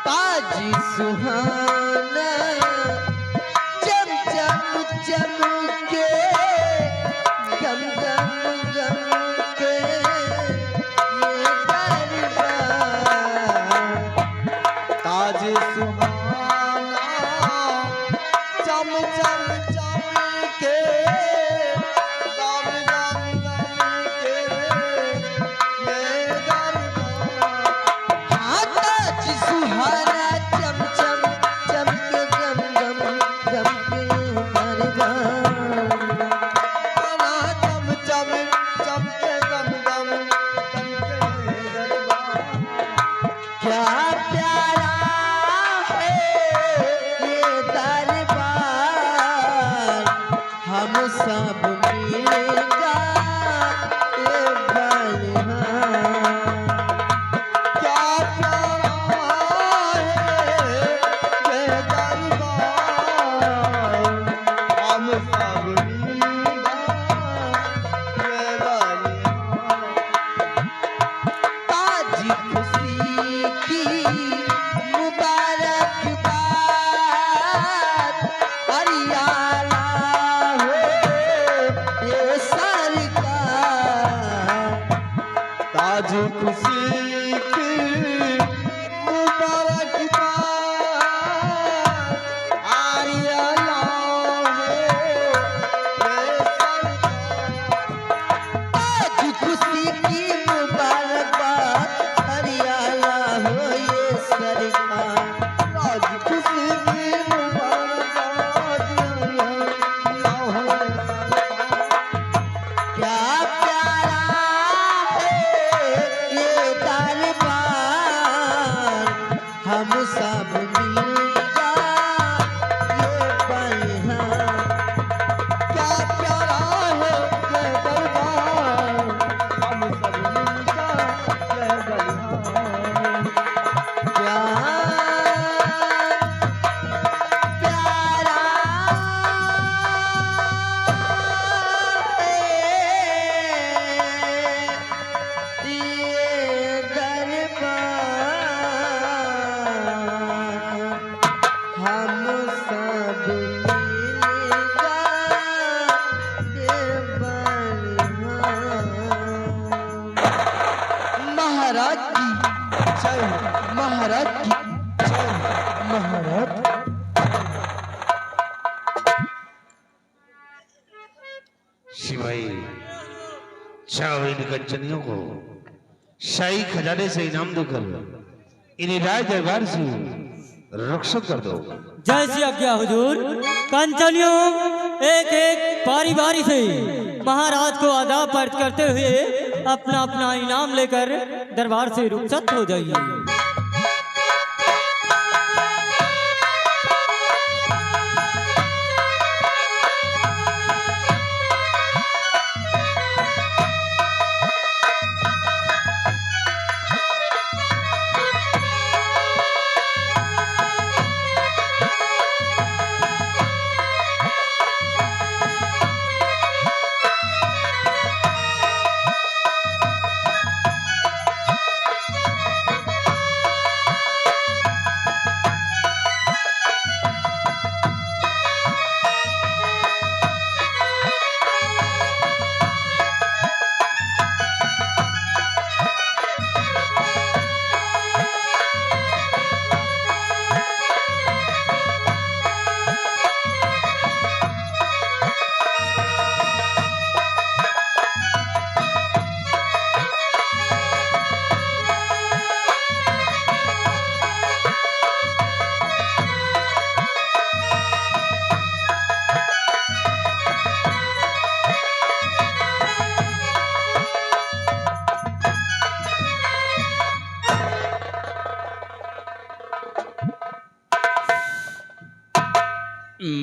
ताजी सुहाना चम चम चमके गम गम गम के ये दरबार ताज सुहाना चम चम चमके गम गम गम के ये दरबार हाँ ताज सुहाना चम चम चमके गम गम गम के दरबार चम चम चमके गम गम गम के दरबार क्या प्यारा है ये दरबार हम सब मिलेगा ये बलिहार क्या प्यारा है ये दरबार हम सब मिलेगा ये बलिहार ताजी खुशी की मुबारकबाद हरियाणा हो ये सरकार ताज खुशी की मुबारकबाद हरियाणा हो ये सरकार ताज खुशी की मुबारकबाद हरियाणा हो ये सरकार ताज खुशी की मुबारकबाद हरियाणा हो ये सरकार क्या प्यारा है ये दरबार हम सब मिलेगा ये बलिहार क्या प्यारा है ये दरबार हम सब मिलकर ये बलिहार क्या प्यारा है ये दरबार हम सब मिलेगा ये बलिहार महाराज की जय हो, महाराज की जय हो, महाराज शिवाई चाहो इन कंचनियों को शाही खजाने से इनाम देकर इन्हें राज दरबार से रक्षक कर दो। जैसी आज्ञा हुजूर। कंचनियों एक एक बारी बारी से महाराज को आदाब अर्ज करते हुए अपना अपना इनाम लेकर दरबार से रुखसत हो जाइए।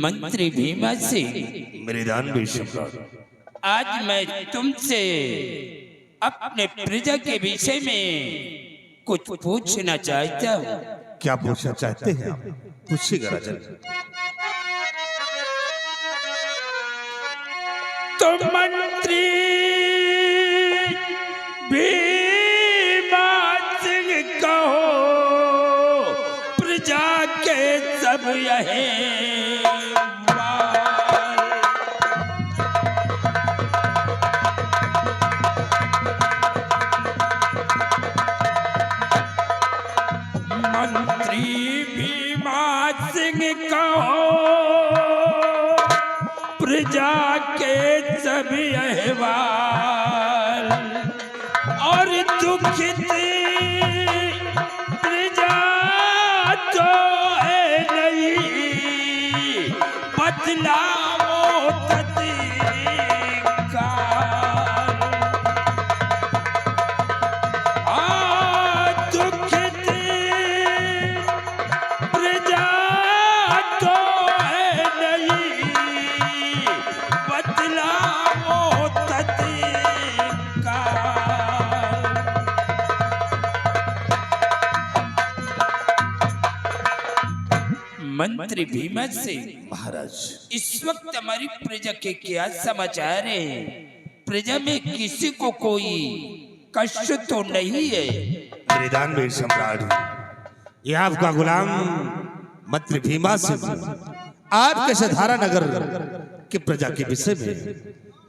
मंत्री भीमा सिंह, मृदान बेशुमार आज मैं तुमसे अपने प्रजा के विषय में कुछ पूछना चाहता हूँ। क्या पूछना चाहते हैं आप? पूछिएगा राजन। तो मंत्री भीमा सब यहे मंत्री भीमा सिंह कहो प्रजा के सभी अहवाल और दुखित प्रजा तो है नहीं बदलावो तत्काल दुखित प्रजा तो है नहीं बदलावो तत्काल मंत्री भीमा सिंह महाराज इस वक्त हमारी प्रजा के क्या समाचार है? प्रजा में किसी को कोई कष्ट तो नहीं है? मृदानवीर सम्राट ये आपका गुलाम मंत्री भीमा सिंह आपके सधारा नगर की प्रजा के विषय में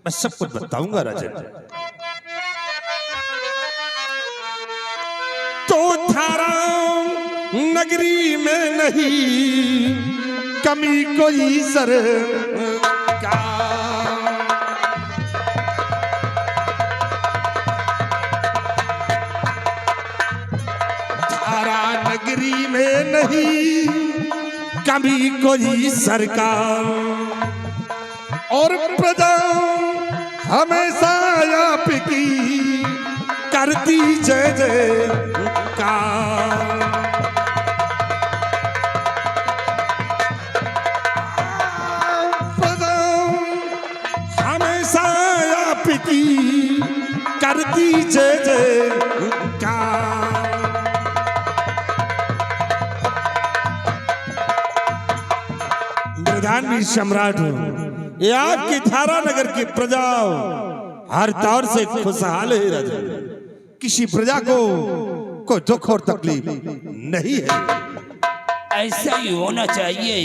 मैं सब कुछ बताऊंगा राजन। तो धारा नगरी में नहीं कमी कोई सर का धारा नगरी में नहीं कभी कोई सरकार और प्रजा हमेशा आपकी करती जय जयकार प्रजा हमेशा आपकी करती जय जयकार मृदानवीर सम्राट ये आपकी धारा नगर की प्रजा हर तौर से खुशहाल है राजा। किसी प्रजा को कोई दुख और तकलीफ नहीं है। ऐसा ही होना चाहिए।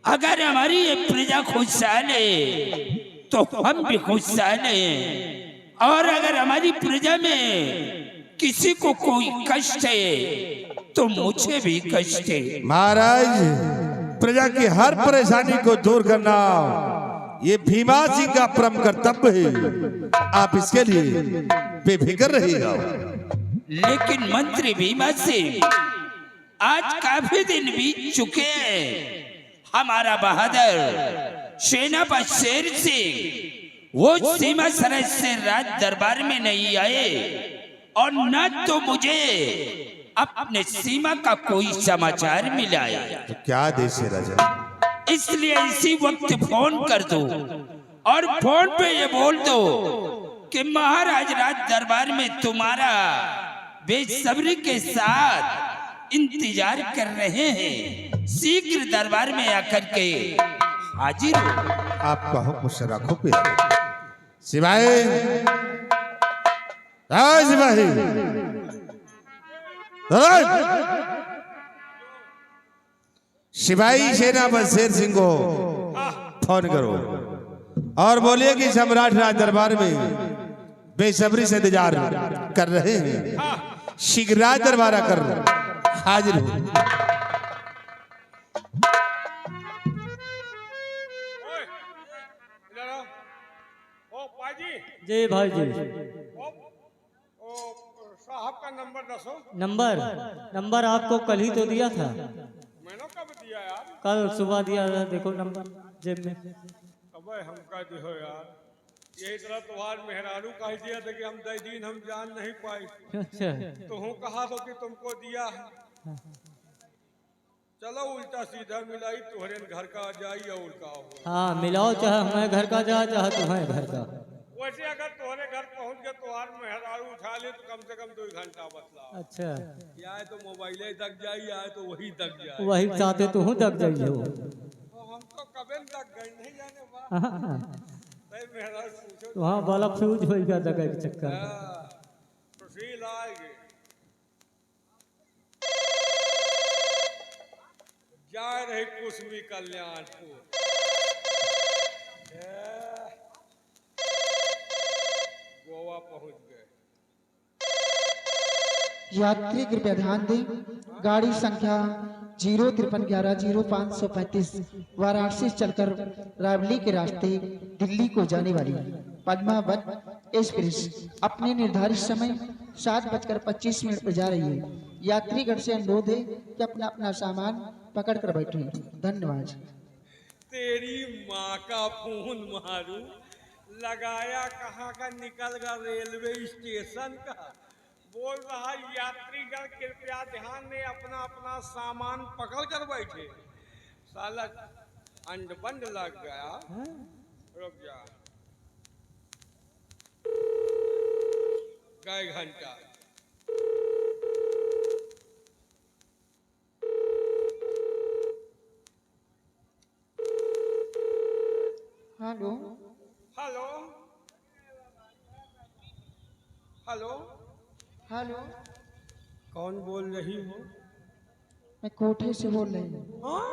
अगर हमारी ये प्रजा खुशहाल है तो हम भी खुशहाल हैं, और अगर हमारी प्रजा में किसी को कोई कष्ट है तो मुझे भी कष्ट है। महाराज प्रजा की हर परेशानी को दूर करना ये भीमा सिंह का परम कर्तव्य है। आप इसके लिए बेफिक्र रहिएगा। लेकिन मंत्री भीमा सिंह आज काफी दिन बीत चुके हैं। हमारा बहादुर सेनापति शेर सिंह वो सीमा सरहद से राज दरबार में नहीं आए, और न तो मुझे अपने सीमा का कोई समाचार मिला है। तो क्या देश है राजा? इसलिए इसी वक्त फोन कर दो और फोन पे ये बोल दो कि महाराज राज दरबार में तुम्हारा बेसब्री के साथ इंतजार कर रहे हैं। शीघ्र दरबार में आकर के हाजिर हो। आपका हुक्म से रखो पे सिपाही सिपाही सिपाही सेनापति शेर सिंह को फोन करो और बोलिए कि सम्राट राज दरबार में बेसब्री से इंतजार कर रहे हैं। शीघ्र राज दरबार आकर हाजिर हो। जी भाई जी। साहब का नंबर दसो। नंबर आपको कल ही तो दिया था। मैंने कब दिया यार? कल सुबह दिया था। देखो नंबर जेब में। अबे हम कह दियो यार, यही तरह तुम्हार मेहरारू कह दिया था कि हम 10 दिन हम जान नहीं पाई। अच्छा तो हूँ कहा तो कि तुमको दिया है। चलो उल्टा सीधा मिलाई तुम्हारे घर का जाई और का हो। हाँ मिलाओ, चाहे हमें घर का जा चाहे तुम्हें घर का। वैसे अगर तुम्हारे घर पहुंच गए तुम्हार मेहरारू उठा ले तो कम से कम 2 घंटा बतला। अच्छा या तो मोबाइल दक जाई या तो वही दक जाए। वही चाहते तो हूँ दब जाइए हो। तो हम तो कभी दक गए नहीं जाने बा। मेहरारू पूछो तो हाँ वाला फ्यूज हो गया जगह के चक्कर। तो सील आएगी। जा कुसमी कल्याणपुर। गोवा पहुंच गए। यात्री कृपया ध्यान दें, गाड़ी संख्या 053110535 वाराणसी से चलकर रावली के रास्ते दिल्ली को जाने वाली पद्मावत एक्सप्रेस अपने निर्धारित समय 7:25 पर जा रही है। यात्रीगण से अनुरोध है कि अपना अपना सामान पकड़ कर बैठे। धन्यवाद। तेरी माँ का फोन मारू, लगाया कहाँ का, निकल गया रेलवे स्टेशन का। बोल रहा यात्रीगण कृपया ध्यान दें, अपना अपना सामान पकड़ कर बैठे। साला अंड बंड लग गया। रुक जा, गए घंटा। हेलो हेलो हेलो हेलो, कौन बोल रही हो? मैं कोठे से बोल रही हूँ। हाँ?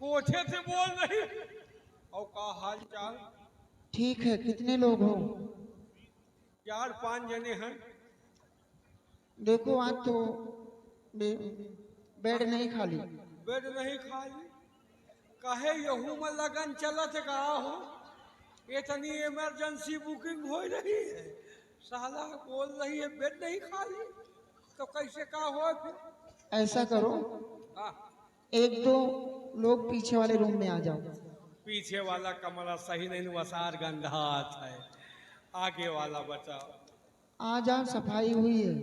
कोठे से बोल रही हो? और का हाल चाल? ठीक है, कितने लोग हो? 4-5 जने हैं। देखो आज तो बेड नहीं खाली। बेड नहीं खाली? कहे यहू में लगन चलत कहा हो, इतनी इमरजेंसी बुकिंग हो रही है। साला बोल रही है बेड नहीं खाली, तो कैसे का हो फिर? ऐसा करो, हाँ, 1-2 लोग पीछे वाले रूम में आ जाओ। पीछे वाला कमरा सही नहीं, वसार गंधात है। आगे वाला बचाओ। आ जाओ, सफाई हुई है।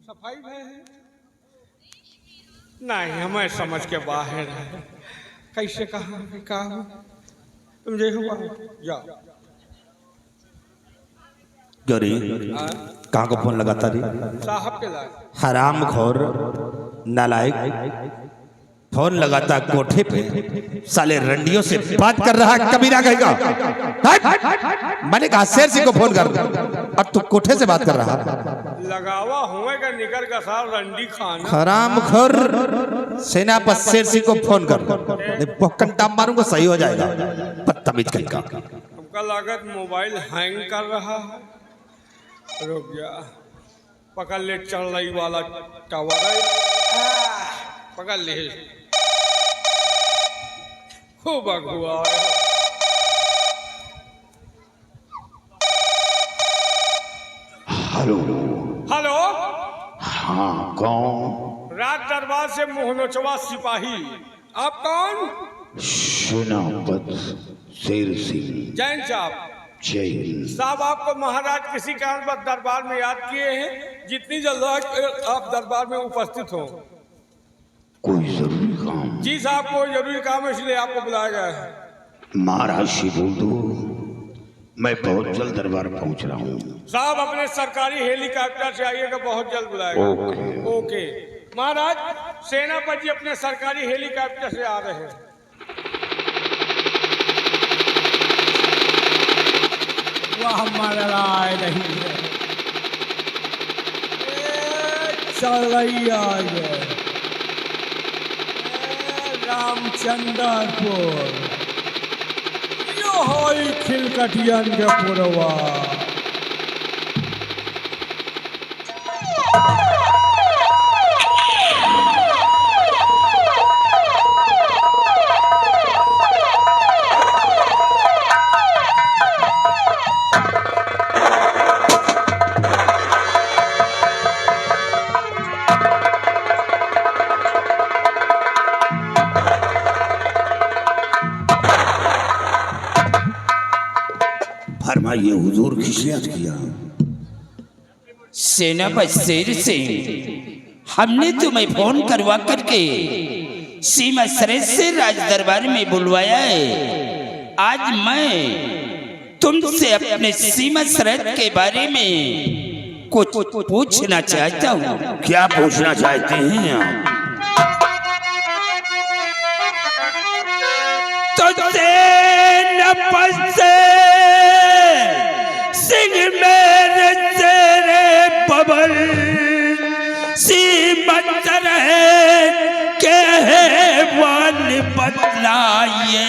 सफाई में है? नहीं, हमें समझ के बाहर है। कैसे कहा हो? तुम देखो जाओ। गौरी कहाँ को फोन लगाता रे? साहब के लाए। हराम खोर नालायक, फोन लगाता कोठे पे, साले रंडियों से बात कर रहा है। कभी ना कहेगा मैंने कहा शेर सिंह को फोन कर, अब तू कोठे से बात कर रहा। लगावा हुए का निकर का साल रंडी खाना। हराम खोर सेनापति शेर सिंह को फोन कर, कंटा मारूंगा सही हो जाएगा। बदतमीज कहीं का। हमका लागत मोबाइल हैंग कर रहा है। रुक जा, पकड़ ले, चढ़ रही वाला टावर है। पकड़ ले, खूब अगुआ है। हेलो। हेलो, हाँ कौन? राज दरबार से मोहनोचवा सिपाही। आप कौन? सेनापति शेर सिंह। जैन साहब। जय। साहब आपको महाराज किसी कारणवश दरबार में याद किए हैं। जितनी जल्द आप दरबार में उपस्थित हो। कोई जरूरी काम? जी साहब, कोई जरूरी काम है, इसलिए आपको बुलाया गया है। महाराज से बोल दो मैं बहुत जल्द दरबार पहुंच रहा हूँ। साहब अपने सरकारी हेलीकॉप्टर से आइएगा, बहुत जल्द बुलाएगा। ओके। ओके महाराज, सेनापति जी अपने सरकारी हेलीकॉप्टर से आ रहे हैं। वह मरलाए नहीं है, चल रही आगे रामचंद्रपुर, यो होई खिलकटियन के पुरवा। फरमाइए हुजूर, किस याद किया? सेनापति शेर सिंह, हमने तुम्हें फोन करवा करके सीमा श्रेष्ठ से राज दरबार में बुलवाया है। आज मैं तुमसे अपने सीमा श्रेष्ठ के बारे में कुछ पूछना चाहता हूँ। क्या पूछना चाहते हैं आप? तो सिंह मेरे तेरे बबल सीमत रहे के वाल बतलाइए,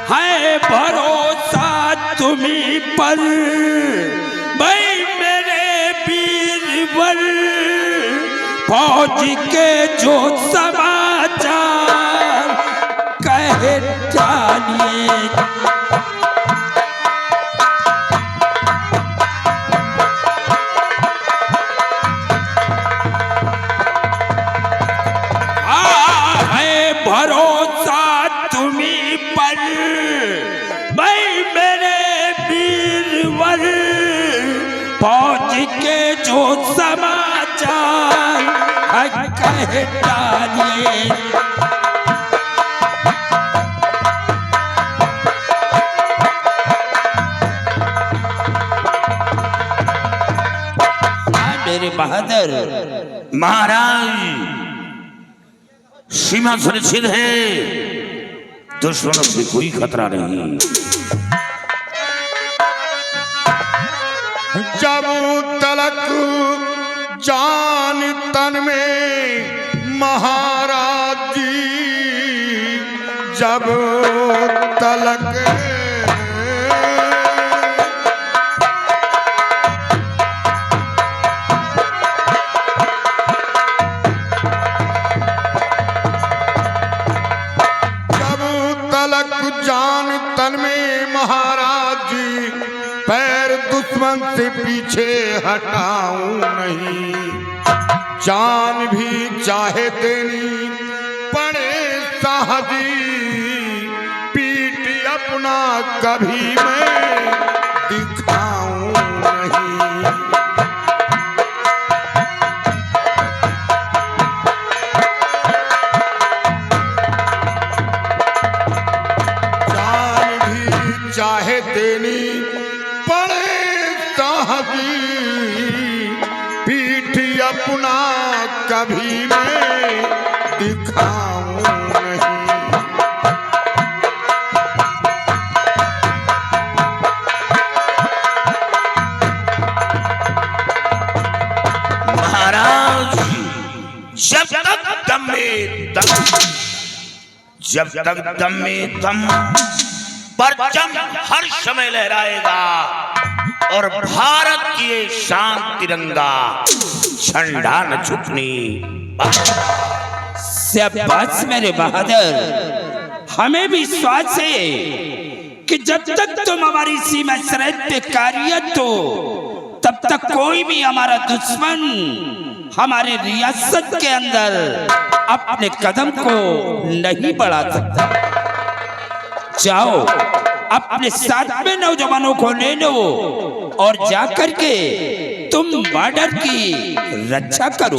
है भरोसा तुम्हीं पर भाई मेरे वीरवर, फौज के जो समाचार कहे डालिए। भरोसा तुम्हीं पर भाई मेरे वीरवर, फौज के जो समाचार कहे डालिए। मेरे बहादुर महाराज, सीमा सुरक्षित है, दुश्मनों से कोई खतरा नहीं। जब तलक जान तन में महाराज जी, जब तलक जान तन में महाराज जी, पैर दुश्मन से पीछे हटाऊं नहीं। जान भी चाहे देनी पड़े साहजी, पीठ अपना कभी मैं दिखाऊं नहीं। चाहे देनी पड़े साहबी, पीठ अपना कभी मैं दिखाऊं नहीं। महाराज, जब तक दम में दम, जब तक दम में दम, परचम हर समय लहराएगा और भारत की ये शान तिरंगा झंडा न झुकनी। शाबाश मेरे बहादुर, हमें विश्वास है कि जब तक तुम हमारी सीमा सरहद पे कार्यरत हो, तब तक कोई भी हमारा दुश्मन हमारे रियासत के अंदर अपने कदम को नहीं बढ़ा सकता। जाओ अपने साथ में नौजवानों को ले लो और जाकर के तुम बॉर्डर की रक्षा करो।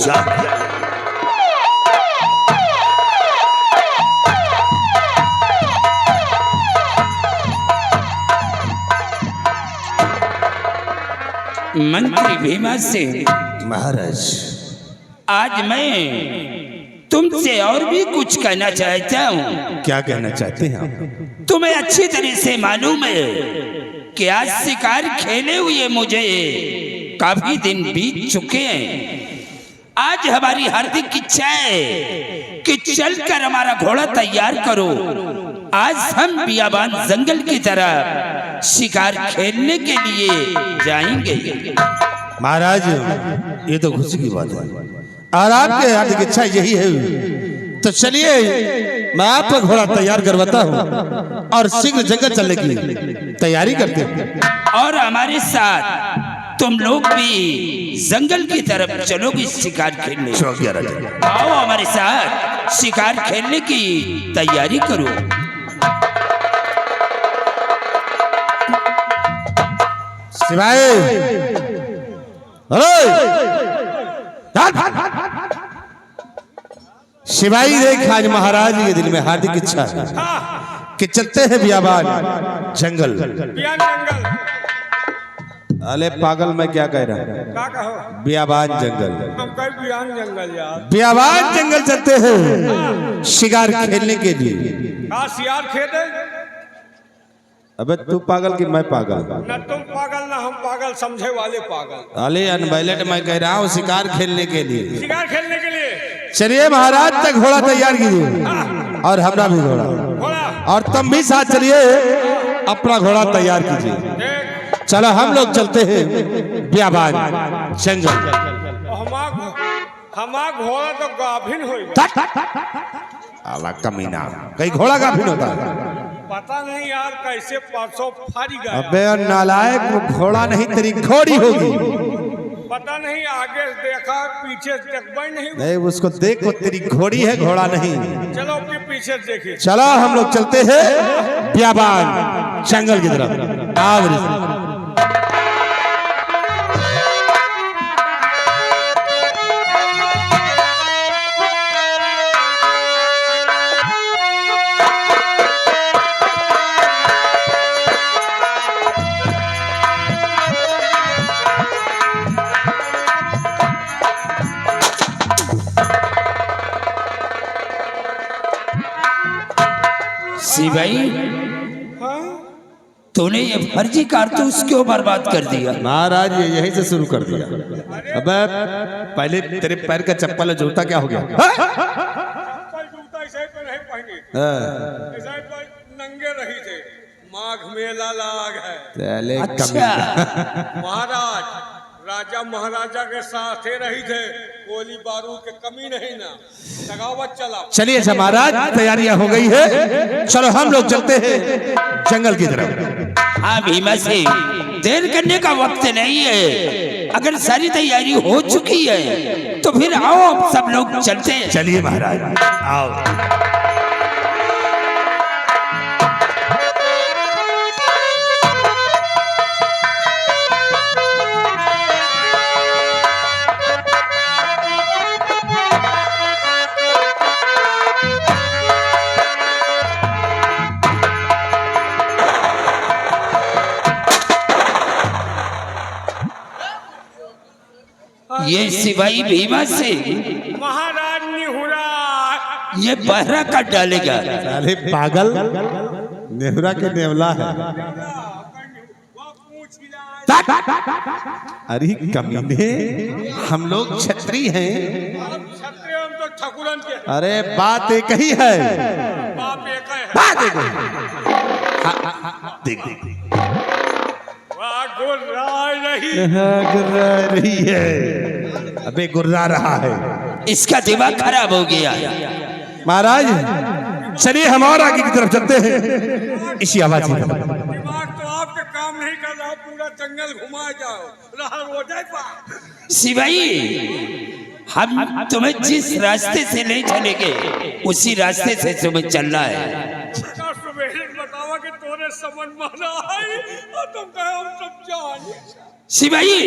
मंत्री भीमा सिंह महाराज, आज मैं तुमसे और भी कुछ कहना चाहता हूँ। क्या कहना चाहते हैं आप? तुम्हें अच्छी तरह से मालूम है कि आज शिकार खेले हुए मुझे काफी दिन बीत चुके हैं। आज हमारी हार्दिक इच्छा है कि चलकर हमारा घोड़ा तैयार करो। आज हम बियाबान जंगल की तरफ शिकार खेलने के लिए जाएंगे। महाराज, ये तो खुशी की बात है और आपके हार्दिक इच्छा यही है, तो चलिए मैं आपका घोड़ा तैयार करवाता हूँ और शीघ्र जंगल चलने की तैयारी करते हैं। और हमारे साथ तुम लोग भी जंगल की तरफ चलोगे शिकार खेलने। आओ हमारे साथ शिकार खेलने की तैयारी करो। सिपाही, शिवाई देख, आज महाराज के दिल में हार्दिक इच्छा है कि चलते हैं बियाबान जंगल। बियान जंगल। अरे पागल, मैं क्या कह रहा हूँ? क्या कहो? बियाबान जंगल। हम कहीं बियान जंगल यार। बियाबान जंगल चलते हैं शिकार खेलने के लिए। का शिकार खेले? अबे तू पागल कि मैं पागल? न तुम पागल न हम पागल, समझे वाले पागल। अरे अनबैलेट, मैं कह रहा हूँ शिकार खेलने के लिए। शिकार खेलने के लिए चलिए महाराज तक घोड़ा तैयार कीजिए। और हमरा भी घोड़ा, घोड़ा और तुम भी साथ चलिए, अपना घोड़ा तैयार कीजिए। देख चलो हम लोग चलते हैं बियाबान जंगल। हमा घोड़ा तो गाभिन हो आला कमीना, कहीं घोड़ा गाभिन होता है? पता नहीं यार कैसे परसों फाड़ी गया। अबे नालायक, वो घोड़ा नहीं तेरी घोड़ी होगी। पता नहीं आगे देखा पीछे देखबा नहीं। नहीं उसको देखो, तेरी घोड़ी है, घोड़ा नहीं। चलो अपने पीछे देखिए। चलो हम लोग चलते हैं बियाबान जंगल की तरफ। आओ ऋषि। सिवाई, हाँ? तूने ये फर्जी कारतूस क्यों बर्बाद कर दिया? महाराज ये यहीं से शुरू कर दिया। अबे पहले तेरे पैर का चप्पल और जूता क्या हो गया? चप्पल जूता ऐसे तो नहीं पहने, ऐसे तो नंगे रही थे। माघ मेला लाग है। अच्छा, महाराज राजा महाराजा के साथ ही रही थे, गोली बारूद के कमी नहीं ना। लगावत चला। चलिए अच्छा महाराज, तैयारियां हो गई है, चलो हम लोग चलते हैं जंगल की तरफ। हाँ भीमा सिंह, देर करने का वक्त नहीं है। अगर सारी तैयारी हो चुकी है तो फिर आओ अब सब लोग चलते हैं। चलिए महाराज आओ। ये सिवाई भीमा सिंह, महाराज निहुरा ये बहरा काट डालेगा। साले पागल, नेहुरा के नेवला है। पूछ हिला। अरे कमीने, हम लोग छत्री हैं। क्षत्रिय हम तो ठकुरन के। अरे बात एक ही है। बाप एक है। बात एक ही है। देख देख वाह गुर्रा रही। गुर्रा रही है। अबे गुर्रा रहा है, इसका दिमाग खराब हो गया। महाराज चलिए हम और आगे की तरफ चलते हैं इसी आवाज की तरफ। दिमाग तो आपके काम नहीं कर रहा, पूरा जंगल घुमा जाओ, रहा हो जाए पा। सिवाई, हम तुम्हें जिस रास्ते से ले चलेंगे उसी रास्ते से तुम्हें चलना है। सुबेरे बतावा कि तोरे समझ माना है और तुम कहे हम सब जान। सिवाई,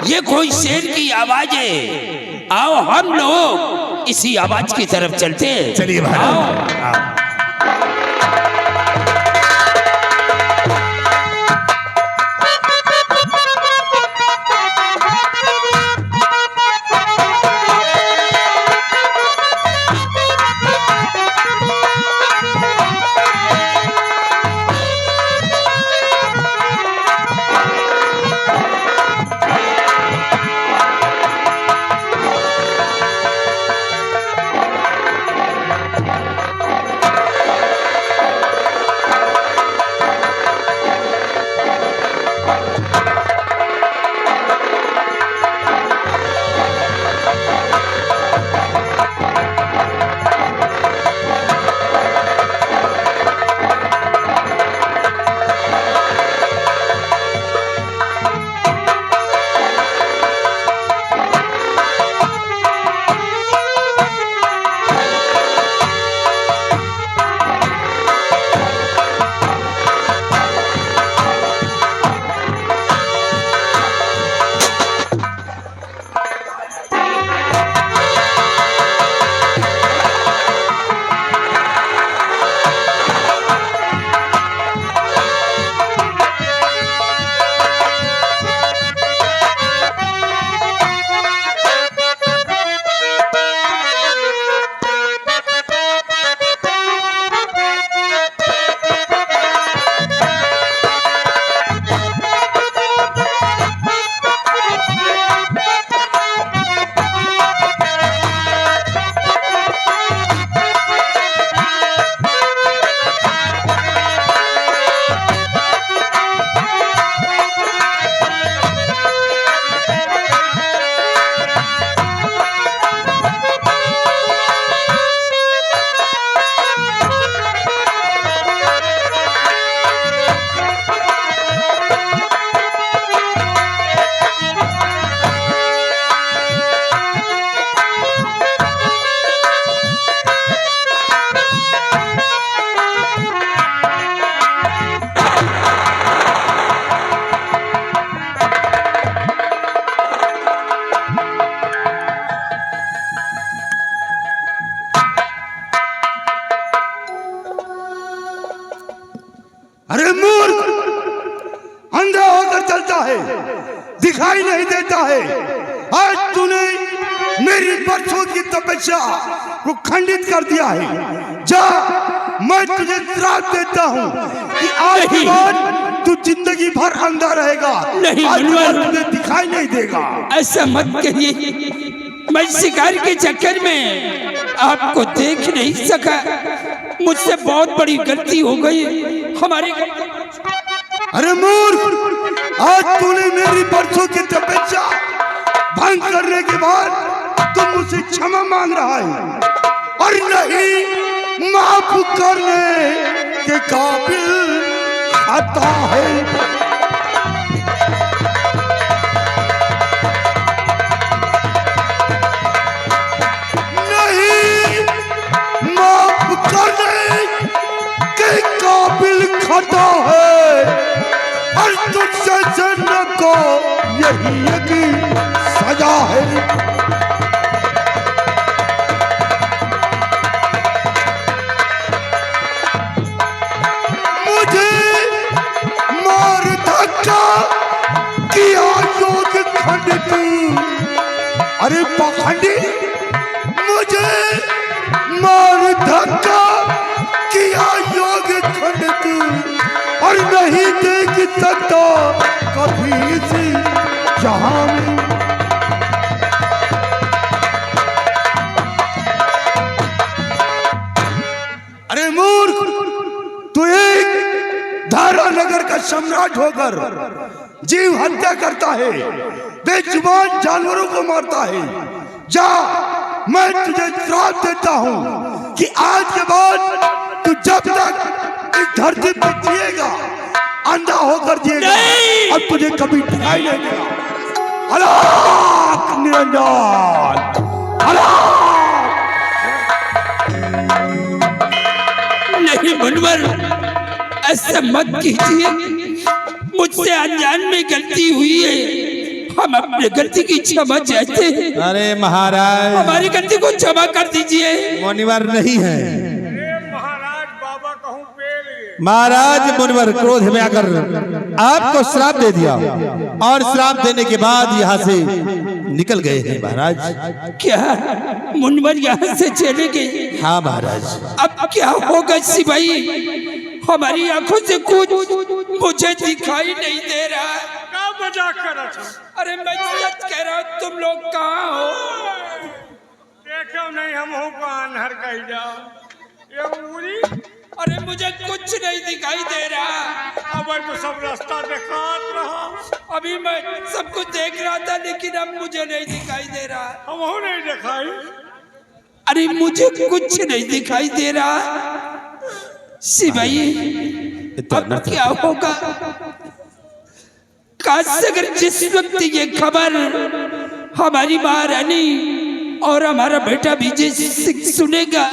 ये कोई शेर की आवाज है। आओ हम लोग इसी आवाज की तरफ चलते हैं। चलिए महाराज आओ। मेरी बरसों की तपस्या को खंडित कर दिया है। जा, मैं तुझे श्राप देता हूँ कि आज के बाद तू जिंदगी भर अंधा रहेगा। नहीं, आज के मुनवर। बाद तुझे दिखाई नहीं देगा। ऐसा मत कहिए, मैं शिकार के चक्कर में आपको देख नहीं सका। मुझसे बहुत बड़ी गलती हो गई हमारी। अरे मूर्ख, आज तूने मेरी बरसों की तपस्या भंग करने के बाद तुम मुझसे क्षमा मांग रहा है, और नहीं माफ करने के काबिल आता है। काबिल खता है, और तुझसे जन्नत को यही एक सजा है। मुझे मार धक्का किया योग खंडित। अरे पाखंडी, मुझे मार धक्का किया योग खंडित, और नहीं देख सकता कभी इसी जहां में। अरे मूर्ख, तू एक धारा नगर का सम्राट होकर जीव हत्या करता है, बेजुबान जानवरों को मारता है। जा, मैं तुझे श्राप देता हूं कि आज के बाद तू जब तक इस धरती पर जिएगा अंधा होकर जिएगा, और तुझे कभी दिखाई नहीं देगा। अलग निरंजन, अलग। नहीं मुनवर, ऐसा मत कीजिए। मुझसे अनजान में गलती हुई है, हम अपने गलती की क्षमा चाहते हैं। अरे महाराज, हमारी गलती को क्षमा कर दीजिए। मुनिवर नहीं है महाराज, बाबा कहूँ पेड़ महाराज। मुनिवर क्रोध में आकर आपको श्राप दे दिया, और श्राप देने के बाद यहाँ से निकल गए हैं महाराज। क्या मुनवर यहाँ से चले गए? हाँ महाराज। अब क्या होगा सिपाही? हमारी आंखों से कुछ मुझे दिखाई नहीं दे रहा। का मजाक कर रहा था? अरे मैं सच कह रहा हूँ, तुम लोग कहाँ हो? देखो नहीं, हम हो अनहर कह जाओ ये पूरी। अरे मुझे कुछ नहीं दिखाई दे रहा। अब तो सब रास्ता दिखात रहा। अभी मैं सब कुछ देख रहा था, लेकिन अब मुझे नहीं दिखाई दे रहा। हम हो नहीं दिखाई। अरे मुझे कुछ नहीं दिखाई दे रहा। सिपाही, अब क्या होगा? काश अगर जिस वक्त ये खबर हमारी महारानी और हमारा बेटा विजय सिंह सुनेगा,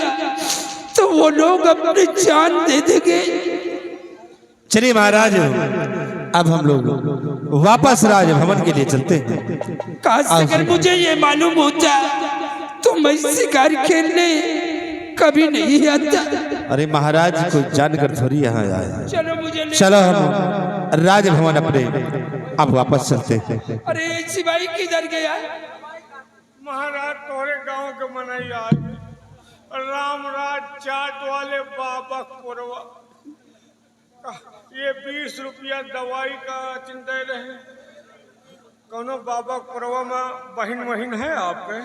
तो वो लोग अपनी जान दे देंगे। चलिए महाराज, अब हम लोग वापस राजभवन के लिए चलते हैं। काश अगर मुझे ये मालूम होता तो मैं शिकार खेलने कभी नहीं आता। अरे महाराज को जानकर थोड़ी यहाँ आया। चलो मुझे चलो हम राजभवन अपने अब वापस चलते हैं। अरे सिपाही किधर गया? महाराज तोरे गांव के मनाई आज रामराज चाट वाले बाबा पुरवा ये 20 रुपया दवाई का चिंता रहे। कौनो बाबा पुरवा में बहन वहीन है आपके?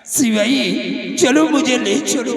सिपाही चलो मुझे ले चलो।